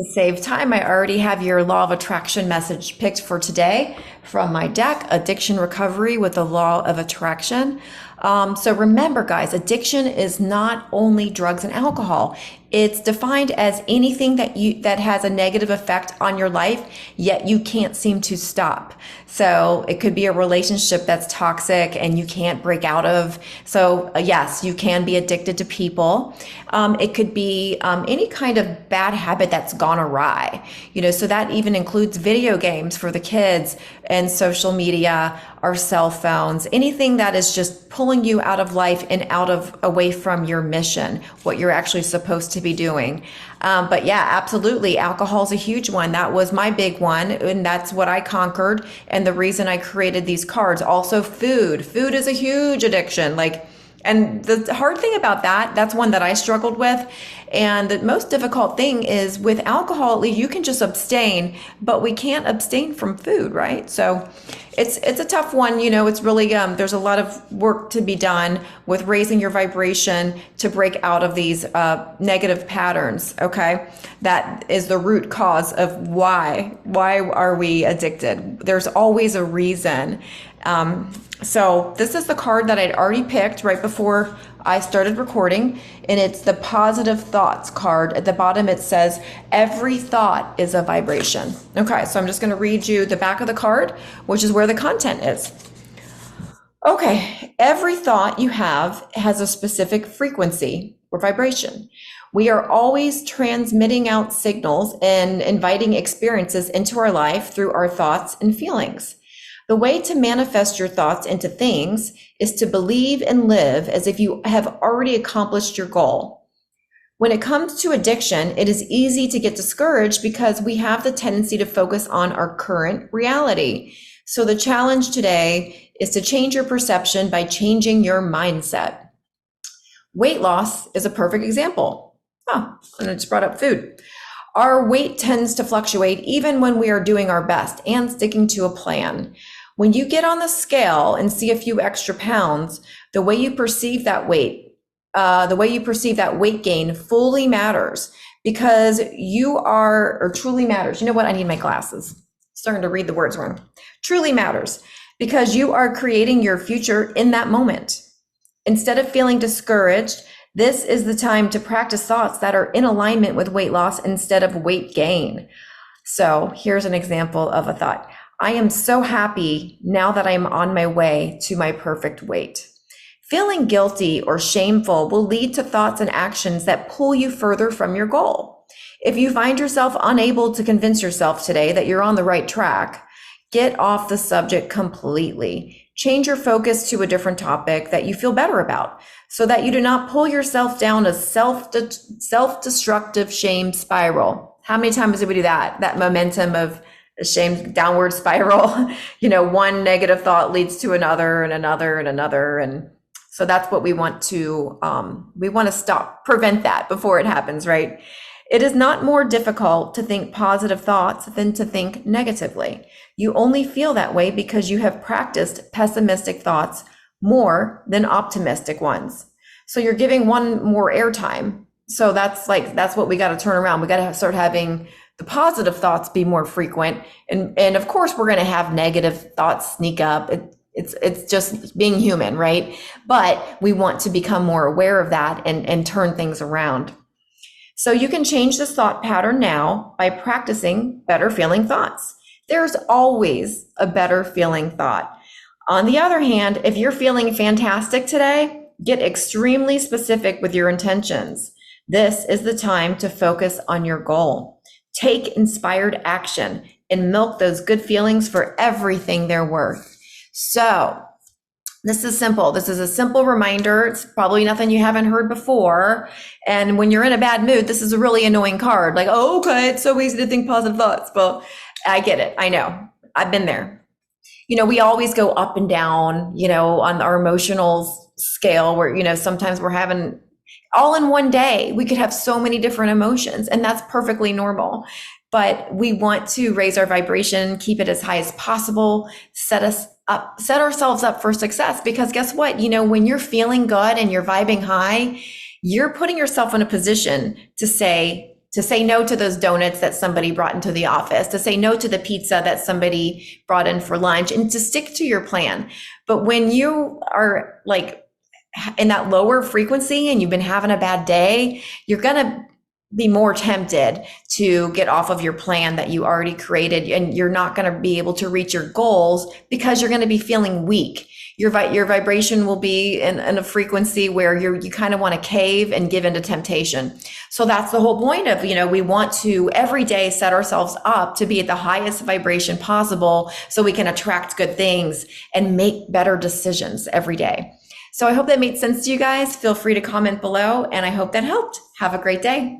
To save time, I already have your law of attraction message picked for today from my deck, Addiction Recovery with the Law of Attraction. So remember, guys, addiction is not only drugs and alcohol. It's defined as anything that has a negative effect on your life, yet you can't seem to stop. So it could be a relationship that's toxic and you can't break out of. So yes, you can be addicted to people. It could be any kind of bad habit that's gone awry. So that even includes video games for the kids and social media, our cell phones, anything that is just pulling you out of life and away from your mission, what you're actually supposed to be doing. But yeah, absolutely. Alcohol is a huge one. That was my big one. And that's what I conquered. And the reason I created these cards. Also food. Food is a huge addiction. And the hard thing about that's one that I struggled with. And the most difficult thing is with alcohol, you can just abstain, but we can't abstain from food, right? So it's a tough one. It's really, there's a lot of work to be done with raising your vibration to break out of these negative patterns, okay? That is the root cause of why are we addicted? There's always a reason. So this is the card that I'd already picked right before I started recording, and it's the positive thoughts card. At the bottom, it says, every thought is a vibration. Okay, so I'm just going to read you the back of the card, which is where the content is. Okay, every thought you have has a specific frequency or vibration. We are always transmitting out signals and inviting experiences into our life through our thoughts and feelings. The way to manifest your thoughts into things is to believe and live as if you have already accomplished your goal. When it comes to addiction, it is easy to get discouraged because we have the tendency to focus on our current reality. So the challenge today is to change your perception by changing your mindset. Weight loss is a perfect example. And I just brought up food. Our weight tends to fluctuate even when we are doing our best and sticking to a plan. When you get on the scale and see a few extra pounds, the way you perceive that weight gain fully matters because truly matters. You know what? I need my glasses. Starting to read the words wrong. Truly matters because you are creating your future in that moment. Instead of feeling discouraged, this is the time to practice thoughts that are in alignment with weight loss instead of weight gain. So here's an example of a thought. I am so happy now that I'm on my way to my perfect weight. Feeling guilty or shameful will lead to thoughts and actions that pull you further from your goal. If you find yourself unable to convince yourself today that you're on the right track, get off the subject completely. Change your focus to a different topic that you feel better about so that you do not pull yourself down a self-destructive shame spiral. How many times did we do that? That momentum of a shame downward spiral. One negative thought leads to another and another and another. And so that's what we want to prevent that before it happens, right? It is not more difficult to think positive thoughts than to think negatively. You only feel that way because you have practiced pessimistic thoughts more than optimistic ones. So you're giving one more airtime. So that's what we got to turn around. We got to start having the positive thoughts be more frequent. And of course, we're going to have negative thoughts sneak up. It's just being human, right? But we want to become more aware of that and turn things around. So you can change this thought pattern now by practicing better feeling thoughts. There's always a better feeling thought. On the other hand, if you're feeling fantastic today, get extremely specific with your intentions. This is the time to focus on your goal. Take inspired action and milk those good feelings for everything they're worth. So this is simple. This is a simple reminder. It's probably nothing you haven't heard before. And when you're in a bad mood, this is a really annoying card. Okay, it's so easy to think positive thoughts. Well, I get it. I know. I've been there. We always go up and down, on our emotional scale where, sometimes we're having all in one day, we could have so many different emotions, and that's perfectly normal. But we want to raise our vibration, keep it as high as possible, set ourselves up for success. Because guess what? When you're feeling good and you're vibing high, you're putting yourself in a position to say, to say no to those donuts that somebody brought into the office, to say no to the pizza that somebody brought in for lunch, and to stick to your plan. But when you are like in that lower frequency and you've been having a bad day, you're going to be more tempted to get off of your plan that you already created, and you're not going to be able to reach your goals because you're going to be feeling weak. Your vibration will be in a frequency where you kind of want to cave and give into temptation. So that's the whole point of, we want to every day set ourselves up to be at the highest vibration possible so we can attract good things and make better decisions every day. So I hope that made sense to you guys. Feel free to comment below, and I hope that helped. Have a great day.